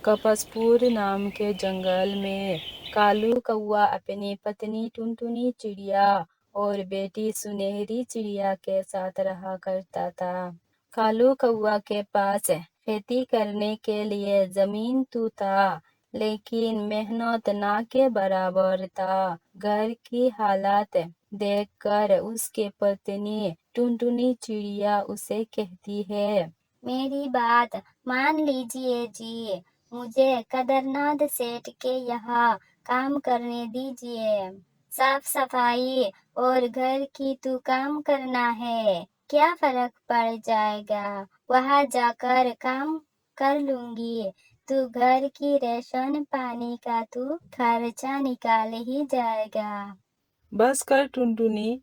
कपसपुर नाम के जंगल में कालू कौआ अपनी पत्नी टुनटुनी चिड़िया और बेटी सुनहरी चिड़िया के साथ रहा करता था। कालू कौआ के पास खेती करने के लिए जमीन तो था, लेकिन मेहनत ना के बराबर था। घर की हालत देखकर उसके पत्नी टुनटुनी चिड़िया उसे कहती है, मेरी बात मान लीजिए जी, मुझे कदरनाथ सेठ के यहाँ काम करने दीजिए। साफ सफाई और घर की तो काम करना है, क्या फर्क पड़ जाएगा, वहाँ जाकर काम कर लूंगी। तू घर की राशन पानी का तू खर्चा निकाल ही जाएगा। बस कर टुनटुनी,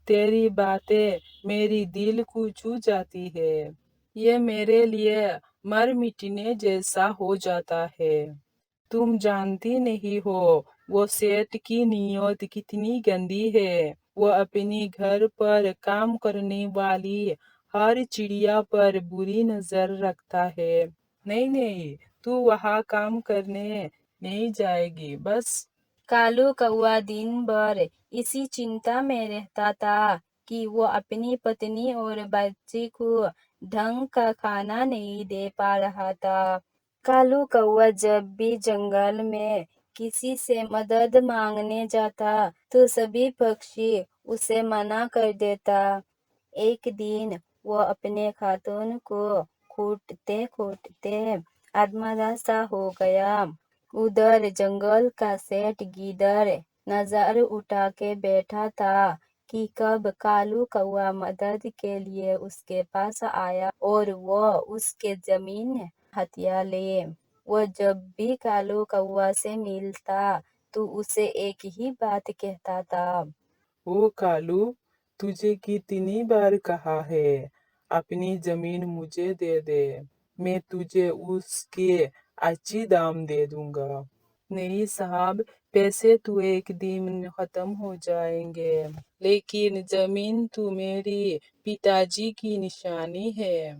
तेरी बातें मेरी दिल को छू जाती है। ये मेरे लिए मर मिटने जैसा हो जाता है। तुम जानती नहीं हो वो सेठ की नीयत कितनी गंदी है। वो अपनी घर पर काम करने वाली हर चिड़िया पर बुरी नजर रखता है। नहीं नहीं, तू वहाँ काम करने नहीं जाएगी बस। कालू कौआ दिन भर इसी चिंता में रहता था कि वो अपनी पत्नी और बच्ची को ढंग का खाना नहीं दे पा रहा था। कालू कौआ जब भी जंगल में किसी से मदद मांगने जाता तो सभी पक्षी उसे मना कर देता। एक दिन वो अपने खातून को खोटते खोटते आत्मदाह सा हो गया। उधर जंगल का सेठ गीदड़ नजर उठा के बैठा था कि कब कालू कौआ मदद के लिए उसके पास आया और वो उसके जमीन हथिया ले। वो जब भी कालू कौआ से मिलता तो उसे एक ही बात कहता था, ओ कालू, तुझे कितनी बार कहा है अपनी जमीन मुझे दे दे, मैं तुझे उसके अच्छी दाम दे दूंगा। नहीं साहब, पैसे तो एक दिन खत्म हो जाएंगे, लेकिन जमीन तो मेरी पिताजी की निशानी है,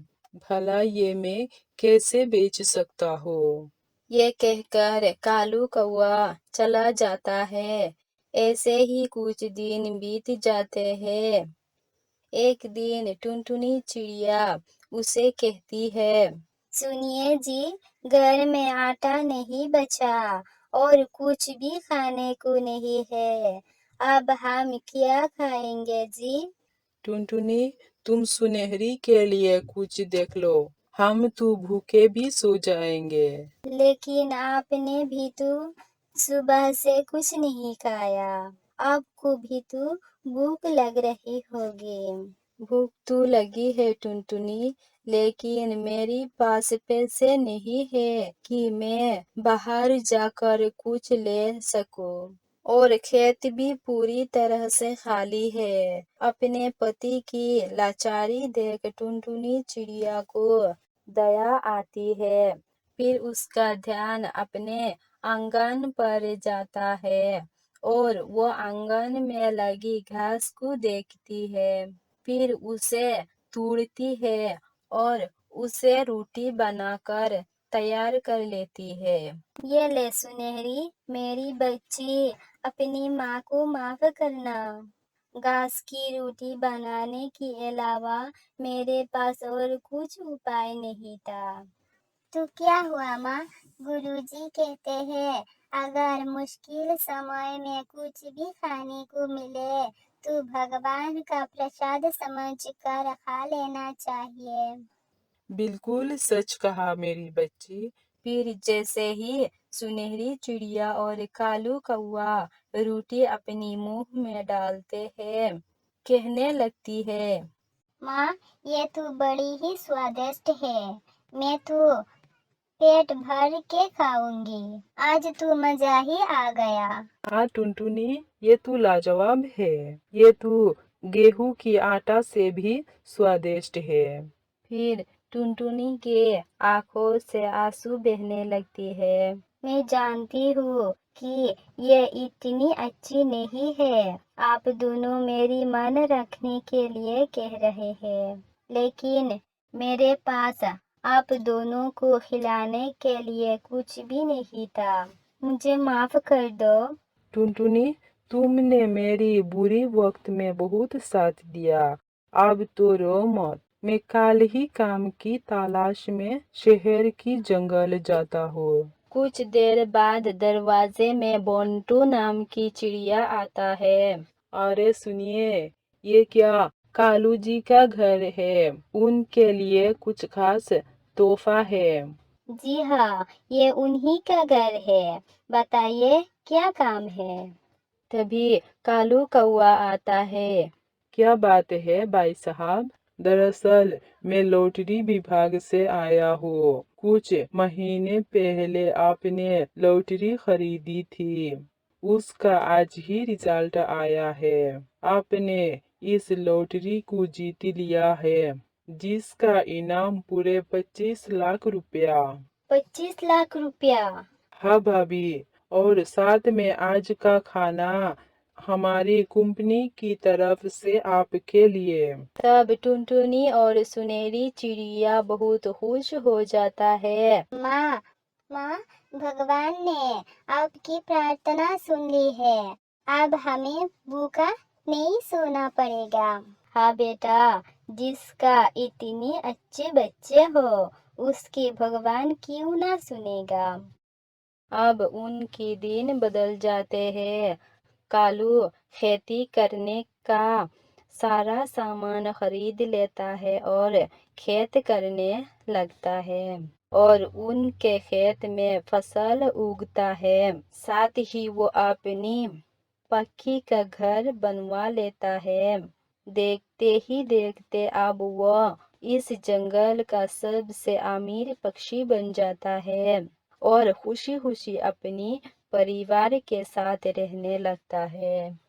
भला ये मैं कैसे बेच सकता हूँ। ये कहकर कालू कौआ चला जाता है। ऐसे ही कुछ दिन बीत जाते हैं। एक दिन टुनटुनी चिड़िया उसे कहती है, सुनिए जी, घर में आटा नहीं बचा और कुछ भी खाने को नहीं है, अब हम क्या खाएंगे जी। टुनटुनी, तुम सुनहरी के लिए कुछ देख लो, हम तो भूखे भी सो जाएंगे। लेकिन आपने भी तो सुबह से कुछ नहीं खाया, आपको भी तो भूख लग रही होगी। भूख तो लगी है टुनटुनी, लेकिन मेरे पास पैसे नहीं है कि मैं बाहर जाकर कुछ ले सकूं। और खेत भी पूरी तरह से खाली है। अपने पति की लाचारी देख टुनटुनी चिड़िया को दया आती है। फिर उसका ध्यान अपने आंगन पर जाता है और वो आंगन में लगी घास को देखती है। फिर उसे तोड़ती है और उसे रोटी बनाकर तैयार कर लेती है। ये ले सुनहरी, मेरी बच्ची, अपनी माँ को माफ करना। घास की रोटी बनाने के अलावा मेरे पास और कुछ उपाय नहीं था। तो क्या हुआ माँ, गुरुजी कहते हैं अगर मुश्किल समय में कुछ भी खाने को मिले तो भगवान का प्रसाद समझकर खा लेना चाहिए। बिल्कुल सच कहा मेरी बच्ची। फिर जैसे ही सुनहरी चिड़िया और कालू कौआ रोटी अपनी मुंह में डालते हैं, कहने लगती है, माँ, ये तो बड़ी ही स्वादिष्ट है, मैं तो पेट भर के खाऊंगी, आज तो मजा ही आ गया। हाँ टुनटुनी, ये तो लाजवाब है। ये तो गेहूं की आटा से भी स्वादिष्ट है। फिर टुनटुनी के आंखों से आंसू बहने लगती है। मैं जानती हूँ कि ये इतनी अच्छी नहीं है, आप दोनों मेरी मन रखने के लिए कह रहे हैं, लेकिन मेरे पास आप दोनों को खिलाने के लिए कुछ भी नहीं था। मुझे माफ कर दो। टुनटुनी, तुमने मेरी बुरी वक्त में बहुत साथ दिया। अब तो रो मत। मैं कल ही काम की तलाश में शहर की जंगल जाता हूँ। कुछ देर बाद दरवाजे में बोंटू नाम की चिड़िया आता है। अरे सुनिए, ये क्या कालू जी का घर है? उनके लिए कुछ खास तोहफा है। जी हाँ, ये उन्हीं का घर है। बताइए क्या काम है? तभी कालू कौआ आता है। क्या बात है भाई साहब? दरअसल मैं लॉटरी विभाग से आया हूँ। कुछ महीने पहले आपने लॉटरी खरीदी थी, उसका आज ही रिजल्ट आया है। आपने इस लॉटरी को जीत लिया है, जिसका इनाम पूरे 25 लाख रुपया। 25 लाख रुपया? हाँ भाभी, और साथ में आज का खाना हमारी कंपनी की तरफ से आपके लिए। तब टुनटुनी और सुनहरी चिड़िया बहुत खुश हो जाता है। माँ, माँ, भगवान ने आपकी प्रार्थना सुन ली है। अब हमें भूखा नहीं सोना पड़ेगा। हाँ बेटा, जिसका इतने अच्छे बच्चे हो, उसकी भगवान क्यों ना सुनेगा। अब उनके दिन बदल जाते हैं। कालू खेती करने का सारा सामान खरीद लेता है और खेत करने लगता है, और उनके खेत में फसल उगता है। साथ ही वो अपनी पक्की का घर बनवा लेता है। देखते ही देखते अब वह इस जंगल का सबसे अमीर पक्षी बन जाता है और खुशी खुशी अपनी परिवार के साथ रहने लगता है।